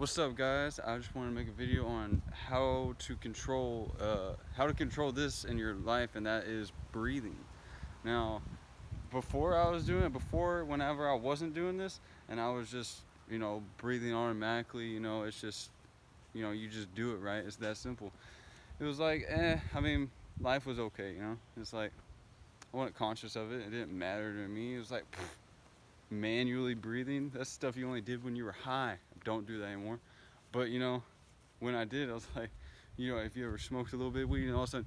What's up, guys? I just want to make a video on how to control this in your life, and that is breathing. Now, whenever I wasn't doing this, and I was just breathing automatically, it's just you just do it, right? It's that simple. It was like I mean, life was okay, it's like I wasn't conscious of it. It didn't matter to me. It was like manually breathing. That's stuff you only did when you were high. Don't do that anymore. But when I did, I was like, if you ever smoked a little bit of weed and all of a sudden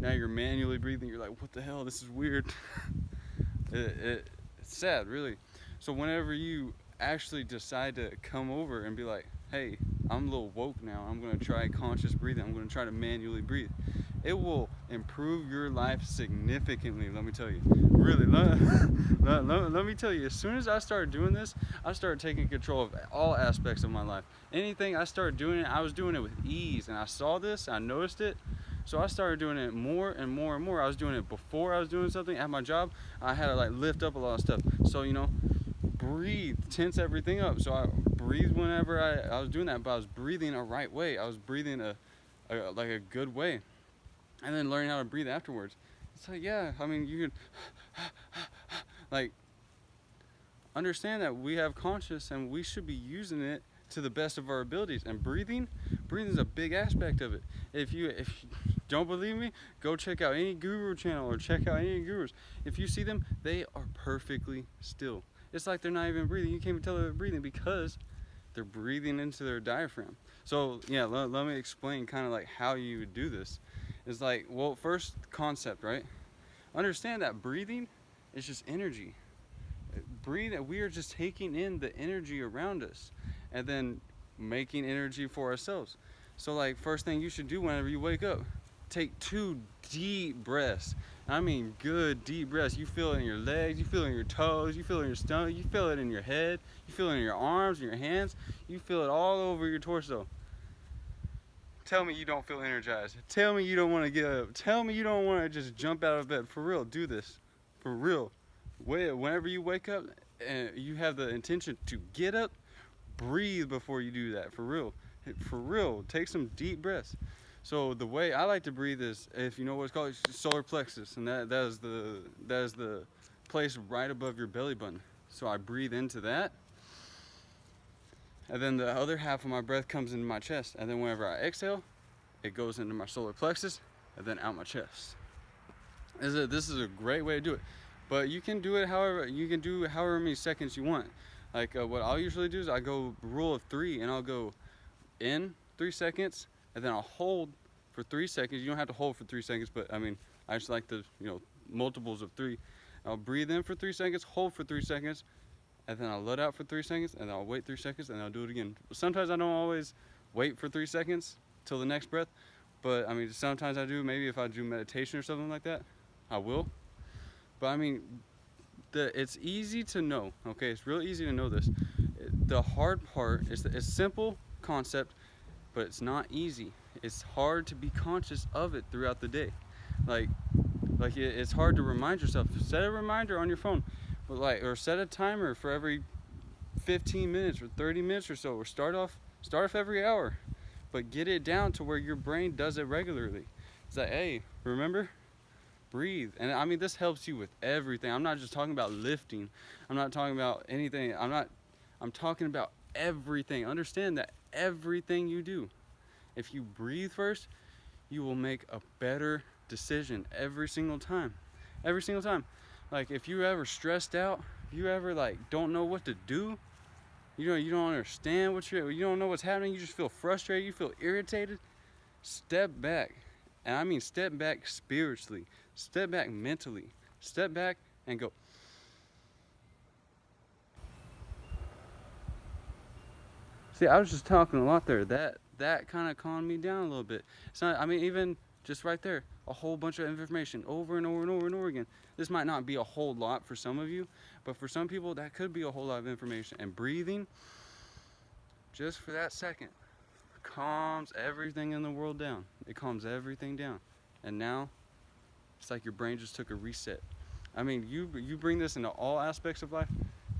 now you're manually breathing, you're like, what the hell? This is weird. It's sad, really. So whenever you actually decide to come over and be like, hey, I'm a little woke now, I'm going to try conscious breathing, I'm going to try to manually breathe, it will improve your life significantly, let me tell you. Really, let me tell you, as soon as I started doing this, I started taking control of all aspects of my life. Anything I started doing, I was doing it with ease, and I saw this, I noticed it, so I started doing it more and more and more. I was doing it before I was doing something at my job. I had to like lift up a lot of stuff. So breathe, tense everything up. So I breathed whenever I was doing that, but I was breathing a right way. I was breathing like a good way, and then learning how to breathe afterwards. It's like, yeah, I mean, you can like understand that we have conscious and we should be using it to the best of our abilities. And breathing is a big aspect of it. If you don't believe me, go check out any guru channel or check out any gurus. If you see them, they are perfectly still. It's like they're not even breathing. You can't even tell they're breathing because they're breathing into their diaphragm. So yeah, let me explain kind of like how you would do this. It's like, well, first concept, right? Understand that breathing is just energy. We are just taking in the energy around us and then making energy for ourselves. So like, first thing you should do whenever you wake up, take 2 deep breaths. I mean good deep breaths. You feel it in your legs, you feel it in your toes, you feel it in your stomach, you feel it in your head, you feel it in your arms, in your hands, you feel it all over your torso. Tell me you don't feel energized. Tell me you don't want to get up. Tell me you don't want to just jump out of bed. For real, do this. For real. Whenever you wake up and you have the intention to get up, breathe before you do that. For real, take some deep breaths. So the way I like to breathe is, if you know what it's called, it's solar plexus, and that is the place right above your belly button. So I breathe into that, and then the other half of my breath comes into my chest, and then whenever I exhale, it goes into my solar plexus and then out my chest. This is a great way to do it, but you can do however many seconds you want. Like what I'll usually do is I go rule of 3, and I'll go in 3 seconds, and then I'll hold for 3 seconds. You don't have to hold for 3 seconds, but I mean, I just like the multiples of 3. I'll breathe in for 3 seconds, hold for 3 seconds, and then I'll let out for 3 seconds, and then I'll wait 3 seconds, and I'll do it again. Sometimes I don't always wait for 3 seconds till the next breath, but I mean, sometimes I do. Maybe if I do meditation or something like that, I will. But I mean, it's easy to know, okay? It's real easy to know this. The hard part is it's simple concept, but it's not easy. It's hard to be conscious of it throughout the day. It's hard to remind yourself. Set a reminder on your phone, or set a timer for every 15 minutes or 30 minutes or so, or start off every hour, but get it down to where your brain does it regularly. It's like, hey, remember, breathe. And I mean, this helps you with everything. I'm not just talking about lifting. I'm not talking about anything. I'm talking about everything. Understand that everything you do, if you breathe first, you will make a better decision every single time. Every single time. Like, if you're ever stressed out, if you ever don't know what to do, you don't understand you don't know what's happening, you just feel frustrated, you feel irritated, step back. And I mean step back spiritually, step back mentally, step back and go. See, I was just talking a lot there. That kind of calmed me down a little bit. It's not, I mean, even just right there, a whole bunch of information over and over and over and over again. This might not be a whole lot for some of you, but for some people, that could be a whole lot of information. And breathing, just for that second, calms everything in the world down. It calms everything down. And now, it's like your brain just took a reset. I mean, you bring this into all aspects of life.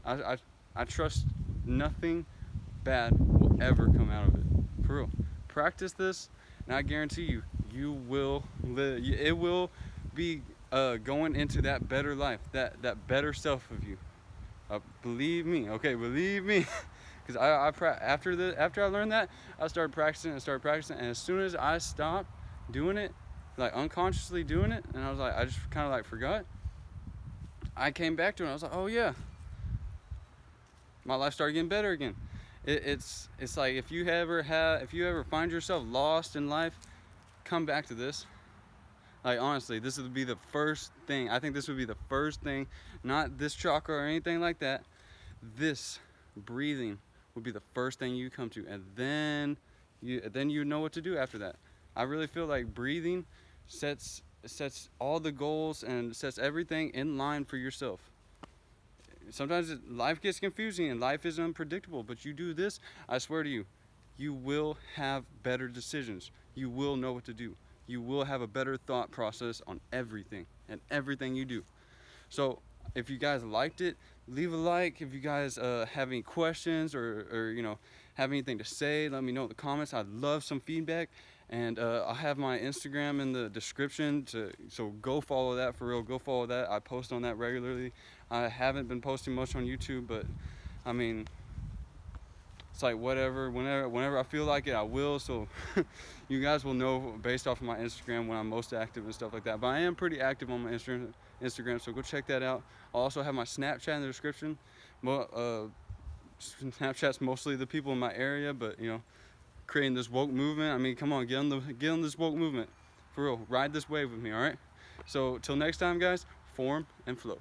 I trust nothing bad will ever come out of it. For real. Practice this, and I guarantee you, you will live. It will be going into that better life, that better self of you. Believe me, okay, believe me. Because after I learned that, I started practicing and as soon as I stopped doing it, like unconsciously doing it, and I was like, I just kind of like forgot. I came back to it. And I was like, oh yeah, my life started getting better again. It's like if you ever find yourself lost in life, come back to this. Like honestly, this would be the first thing. I think this would be the first thing, not this chakra or anything like that. This breathing would be the first thing you come to, and then you know what to do after that. I really feel like breathing sets all the goals and sets everything in line for yourself. Sometimes life gets confusing and life is unpredictable, but you do this, I swear to you, you will have better decisions. You will know what to do. You will have a better thought process on everything and everything you do. So if you guys liked it, leave a like. If you guys have any questions or have anything to say, let me know in the comments. I'd love some feedback. And I'll have my Instagram in the description, so go follow that for real. Go follow that. I post on that regularly. I haven't been posting much on YouTube, but I mean, it's like whatever. Whenever I feel like it, I will. So you guys will know based off of my Instagram when I'm most active and stuff like that. But I am pretty active on my Instagram, so go check that out. I'll also have my Snapchat in the description. Snapchat's mostly the people in my area, but creating this woke movement. I mean, come on, get on this woke movement. For real, ride this wave with me, all right? So till next time, guys, form and flow.